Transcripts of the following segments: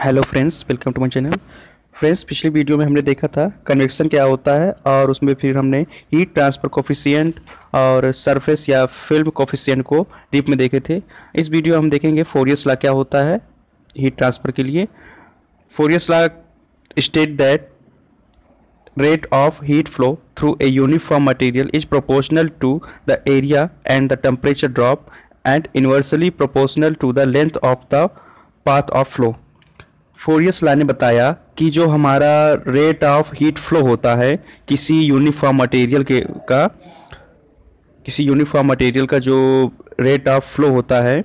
Hello friends, welcome to my channel. Friends, पिछली video में हमने देखा था कन्वेक्शन क्या होता है और उसमें फिर हमने हीट ट्रांसफ़र कोफिशिएंट और सरफेस या फिल्म कोफिशिएंट को डीप में देखे थे। इस वीडियो में हम देखेंगे फोरियर्स लॉ क्या होता है हीट ट्रांसफ़र के लिए। Fourier's law state that rate of heat flow through a uniform material is proportional to the area and the temperature drop and inversely proportional to the length of the path of flow। Fourier's law ने बताया कि जो हमारा rate of heat flow होता है किसी uniform material का जो रेट ऑफ फ्लो होता है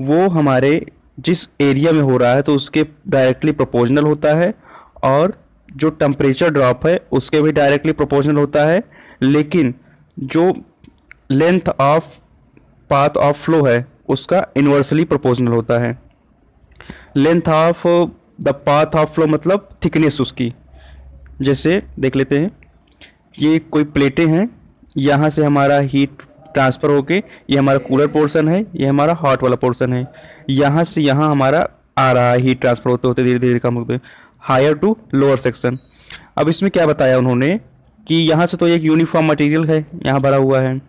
वो हमारे जिस एरिया में हो रहा है तो उसके डायरेक्टली प्रोपोर्शनल होता है, और जो टेम्परेचर ड्रॉप है उसके भी डायरेक्टली प्रोपोर्शनल होता है, लेकिन जो length of path of flow है उसका इन्वर्सली प्रोपोर्शनल होता है। Length of the path of flow मतलब थिकनेस उसकी। जैसे देख लेते हैं, ये कोई प्लेटें हैं, यहाँ से हमारा हीट ट्रांसफ़र होके ये हमारा कूलर पोर्शन है, ये हमारा हॉट वाला पोर्शन है, यहाँ से यहाँ हमारा आ रहा है हीट ट्रांसफ़र होते होते धीरे धीरे कम होते हायर टू लोअर सेक्शन। अब इसमें क्या बताया उन्होंने कि यहाँ से तो एक यूनिफॉर्म मटेरियल है यहाँ भरा हुआ है,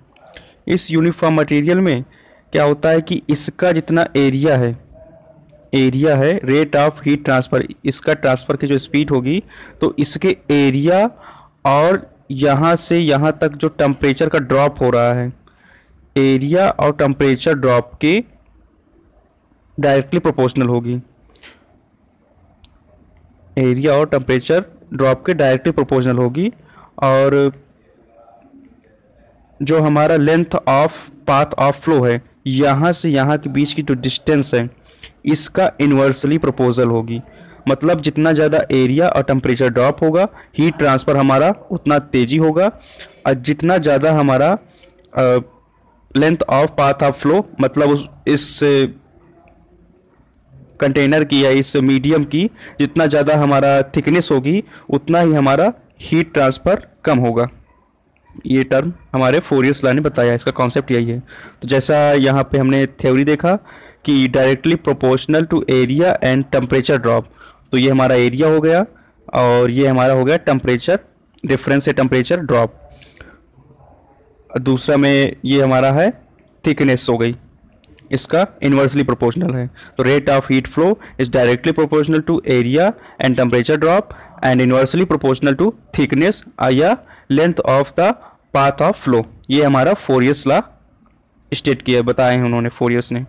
इस यूनिफॉर्म मटेरियल में क्या होता है कि इसका जितना एरिया है रेट ऑफ हीट ट्रांसफ़र, इसका ट्रांसफ़र की जो स्पीड होगी तो इसके एरिया और यहाँ से यहाँ तक जो टेम्परेचर का ड्रॉप हो रहा है, एरिया और टेम्परेचर ड्रॉप के डायरेक्टली प्रोपोर्शनल होगी। एरिया और टेम्परेचर ड्रॉप के डायरेक्टली प्रोपोर्शनल होगी, और जो हमारा length of path of flow है यहाँ से यहाँ के बीच की जो डिस्टेंस है इसका इन्वर्सली प्रोपोर्शनल होगी। मतलब जितना ज़्यादा एरिया और टेम्परेचर ड्रॉप होगा हीट ट्रांसफ़र हमारा उतना तेज़ी होगा, और जितना ज़्यादा हमारा length of path of flow मतलब इस कंटेनर की या इस मीडियम की जितना ज़्यादा हमारा थिकनेस होगी उतना ही हमारा हीट ट्रांसफ़र कम होगा। ये टर्म हमारे फोरियर्स लॉ ने बताया, इसका कॉन्सेप्ट यही है। तो जैसा यहाँ पे हमने थ्योरी देखा कि directly proportional to area and temperature drop, तो ये हमारा एरिया हो गया और ये हमारा हो गया टेम्परेचर डिफरेंस है, टेम्परेचर ड्रॉप। दूसरा में ये हमारा है थिकनेस हो गई, इसका इन्वर्सली प्रोपोर्शनल है। तो rate of heat flow is directly proportional to area and temperature drop and inversely proportional to thickness या length of the path of flow. ये हमारा फोरियर्स लॉ स्टेट किया, बताए हैं उन्होंने फोरियर्स ने।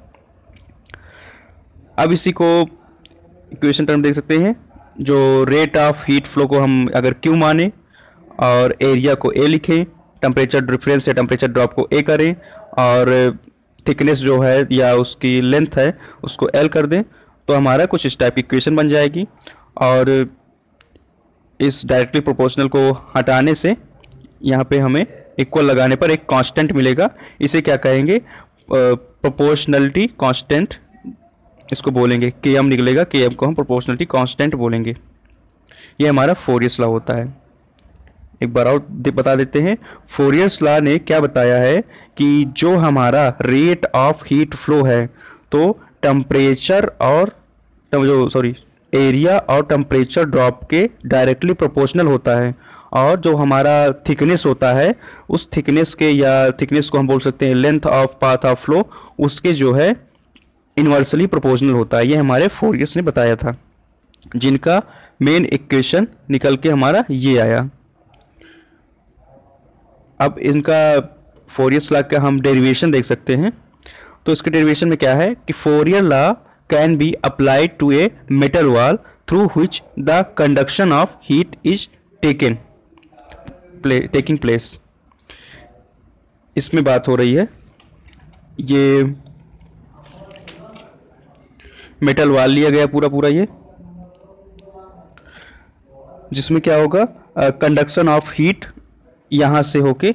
अब इसी को इक्वेशन टर्म देख सकते हैं, जो रेट ऑफ हीट फ्लो को हम अगर Q माने और एरिया को A लिखें, टेम्परेचर डिफरेंस या टेम्परेचर ड्रॉप को A करें और थिकनेस जो है या उसकी लेंथ है उसको L कर दें, तो हमारा कुछ इस टाइप की इक्वेशन बन जाएगी। और इस डायरेक्टली प्रोपोर्शनल को हटाने से यहाँ पे हमें इक्वल लगाने पर एक कांस्टेंट मिलेगा, इसे क्या कहेंगे, प्रोपोर्शनलिटी कांस्टेंट इसको बोलेंगे। Km निकलेगा, Km को हम प्रोपोर्शनलिटी कांस्टेंट बोलेंगे। ये हमारा फोरियर्स लॉ होता है। एक बार और बता देते हैं, फोरियर्स लॉ ने क्या बताया है कि जो हमारा रेट ऑफ हीट फ्लो है तो टेम्परेचर और एरिया और टेम्परेचर ड्रॉप के डायरेक्टली प्रोपोर्शनल होता है, और जो हमारा थिकनेस होता है उस थिकनेस के या थिकनेस को हम बोल सकते हैं length of path of flow, उसके जो है इन्वर्सली प्रोपोर्शनल होता है। ये हमारे फोरियर्स ने बताया था, जिनका मेन इक्वेशन निकल के हमारा ये आया। अब इनका फोरियर्स लॉ का हम डेरिवेशन देख सकते हैं। तो इसके डेरिवेशन में क्या है कि Fourier law can be applied to a metal wall through which the conduction of heat is taking place. इसमें बात हो रही है, ये मेटल वॉल लिया गया पूरा ये, जिसमें क्या होगा, कंडक्शन ऑफ हीट यहाँ से होके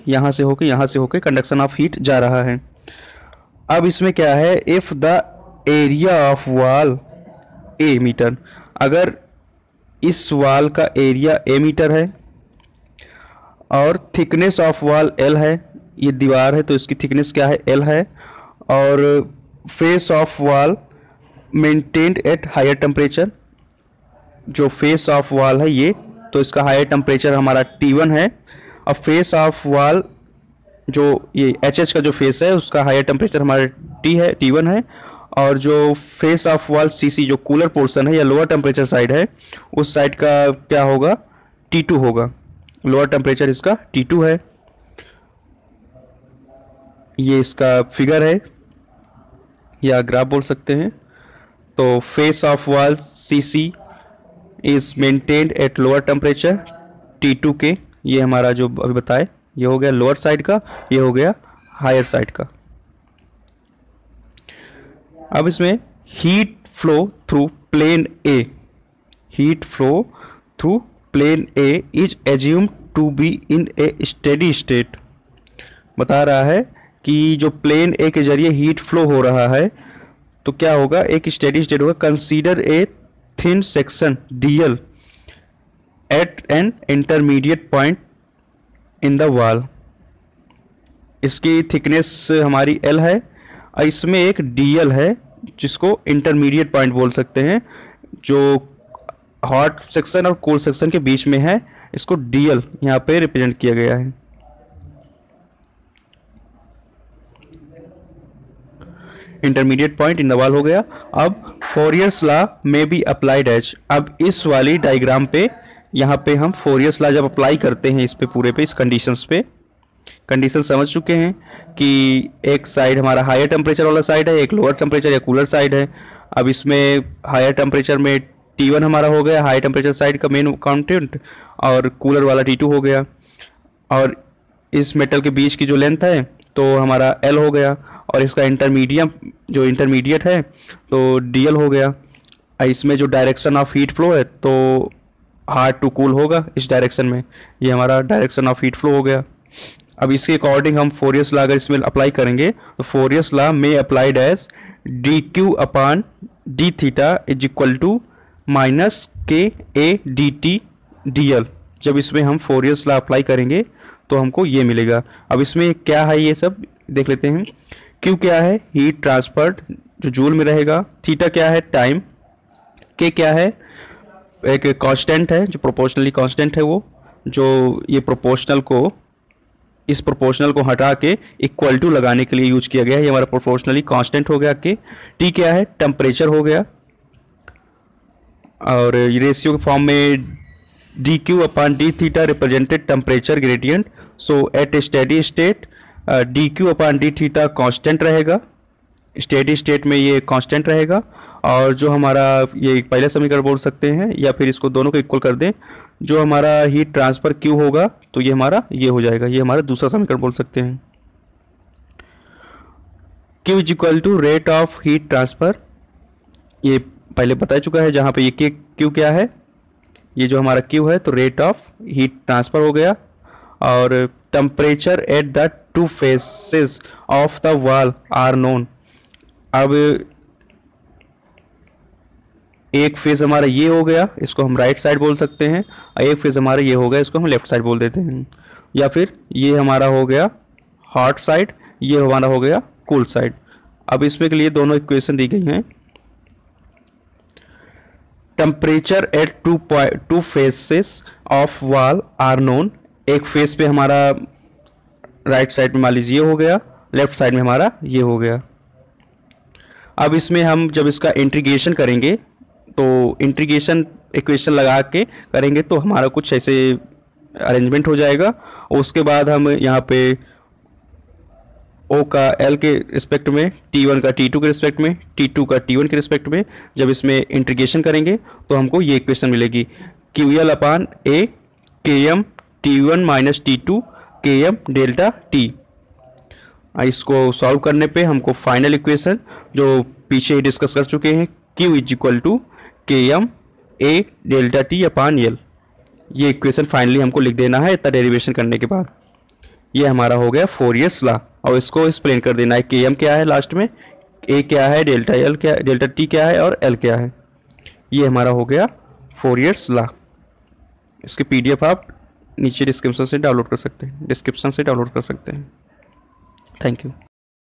कंडक्शन ऑफ हीट जा रहा है। अब इसमें क्या है, if the area of wall A metre, अगर इस वॉल का एरिया A मीटर है और थिकनेस ऑफ वॉल L है, ये दीवार है तो इसकी थिकनेस क्या है, L है, और face of wall maintained at higher temperature, जो फेस ऑफ वॉल है ये, तो इसका हायर टेम्परेचर हमारा T1 है। अब फेस ऑफ वॉल जो ये HH का जो फेस है उसका हायर टेम्परेचर हमारा T1 है, और जो फेस ऑफ वॉल CC जो कूलर पोर्शन है या लोअर टेम्परेचर साइड है उस साइड का क्या होगा, T2 होगा। लोअर टेम्परेचर इसका T2 है। ये इसका फिगर है या ग्राफ बोल सकते हैं। तो face of wall CC is maintained at lower temperature T2 के, ये हमारा जो अभी बताए ये हो गया लोअर साइड का, ये हो गया हायर साइड का। अब इसमें heat flow through plane A, heat flow through plane A is assumed to be in a steady state. बता रहा है कि जो प्लेन ए के जरिए हीट फ्लो हो रहा है तो क्या होगा, एक स्टेडी स्टेट होगा। Consider a thin section DL at an intermediate point in the wall. इसकी थिकनेस हमारी L है और इसमें एक DL है जिसको इंटरमीडिएट पॉइंट बोल सकते हैं, जो हॉट सेक्शन और कोल्ड सेक्शन के बीच में है। इसको DL यहाँ पे रिप्रेजेंट किया गया है। Intermediate point in the wall हो गया। अब फोरियर्स लॉ में बी अप्लाइड एज, अब इस वाली डायग्राम पे यहाँ पे हम फोरियर्स लॉ जब अप्लाई करते हैं इस पे पूरे पे, इस कंडीशंस पे, कंडीशन समझ चुके हैं कि एक साइड हमारा हायर टेम्परेचर वाला साइड है, एक लोअर टेम्परेचर या कूलर साइड है। अब इसमें हायर टेम्परेचर में T1 हमारा हो गया, हाई टेम्परेचर साइड का मेन काउंटेंट, और कूलर वाला T2 हो गया। और इस मेटल के बीच की जो लेंथ है तो हमारा L हो गया, और इसका इंटरमीडिएट है तो DL हो गया। इसमें जो डायरेक्शन ऑफ हीट फ्लो है तो हार्ड टू कूल होगा इस डायरेक्शन में, ये हमारा डायरेक्शन ऑफ हीट फ्लो हो गया। अब इसके अकॉर्डिंग हम फोरियर्स लॉ अगर इसमें अप्लाई करेंगे तो फोरियर्स लॉ में applied as dq upon d theta is equal to minus KA/dt DL। जब इसमें हम फोरियर्स लॉ अप्लाई करेंगे तो हमको ये मिलेगा। अब इसमें क्या है ये सब देख लेते हैं। Q क्या है, हीट ट्रांसफर्ड जो जूल में रहेगा। थीटा क्या है, टाइम। K क्या है, एक कांस्टेंट है जो प्रोपोर्शनली कांस्टेंट है, वो जो ये प्रोपोर्शनल को, इस प्रोपोर्शनल को हटा के इक्वल टू लगाने के लिए यूज किया गया है, ये हमारा प्रोपोर्शनली कांस्टेंट हो गया। के T क्या है, टेम्परेचर हो गया, और रेशियो के फॉर्म में dq upon d theta represented temperature gradient. So at a steady state dq upon d theta constant रहेगा, स्टेडी स्टेट में ये कांस्टेंट रहेगा। और जो हमारा ये पहले समीकरण बोल सकते हैं या फिर इसको दोनों को इक्वल कर दें, जो हमारा हीट ट्रांसफर Q होगा तो ये हमारा ये हो जाएगा, ये हमारा दूसरा समीकरण बोल सकते हैं। Q is equal to rate of heat transfer, ये पहले बता चुका है। जहाँ पे ये Q क्या है, ये जो हमारा Q है तो रेट ऑफ हीट ट्रांसफर हो गया। और temperature at the two faces of the wall are known. अब एक फेस हमारा ये हो गया, इसको हम राइट साइड बोल सकते हैं, और एक फेस हमारा ये हो गया, इसको हम लेफ्ट साइड बोल देते हैं। या फिर ये हमारा हो गया हॉट साइड, ये हमारा हो गया कूल साइड। अब इसमें के लिए दोनों इक्वेशन दी गई हैं। Temperature at two faces of wall are known, एक फेस पे हमारा राइट साइड में मान लीजिए ये हो गया, लेफ्ट साइड में हमारा ये हो गया। अब इसमें हम जब इसका इंटीग्रेशन करेंगे तो इंटीग्रेशन इक्वेशन लगा के करेंगे तो हमारा कुछ ऐसे अरेंजमेंट हो जाएगा। उसके बाद हम यहाँ पे O का L के रिस्पेक्ट में, T1 का T2 के रिस्पेक्ट में, T2 का T1 के रिस्पेक्ट में जब इसमें इंटीग्रेशन करेंगे तो हमको ये इक्वेशन मिलेगी, QL upon A Km T1 minus T2 Km delta T। इसको सॉल्व करने पे हमको फाइनल इक्वेशन जो पीछे ही डिस्कस कर चुके हैं, Q is equal to Km A delta T upon L, ये इक्वेशन फाइनली हमको लिख देना है इतना डेरिवेशन करने के बाद। ये हमारा हो गया फोरियर्स लॉ, और इसको एक्सप्लेन कर देना है। Km क्या है लास्ट में, A क्या है, डेल्टा L क्या, डेल्टा T क्या है और L क्या है। ये हमारा हो गया फोरियर्स लॉ। इसकी PDF आप नीचे डिस्क्रिप्शन से डाउनलोड कर सकते हैं, थैंक यू।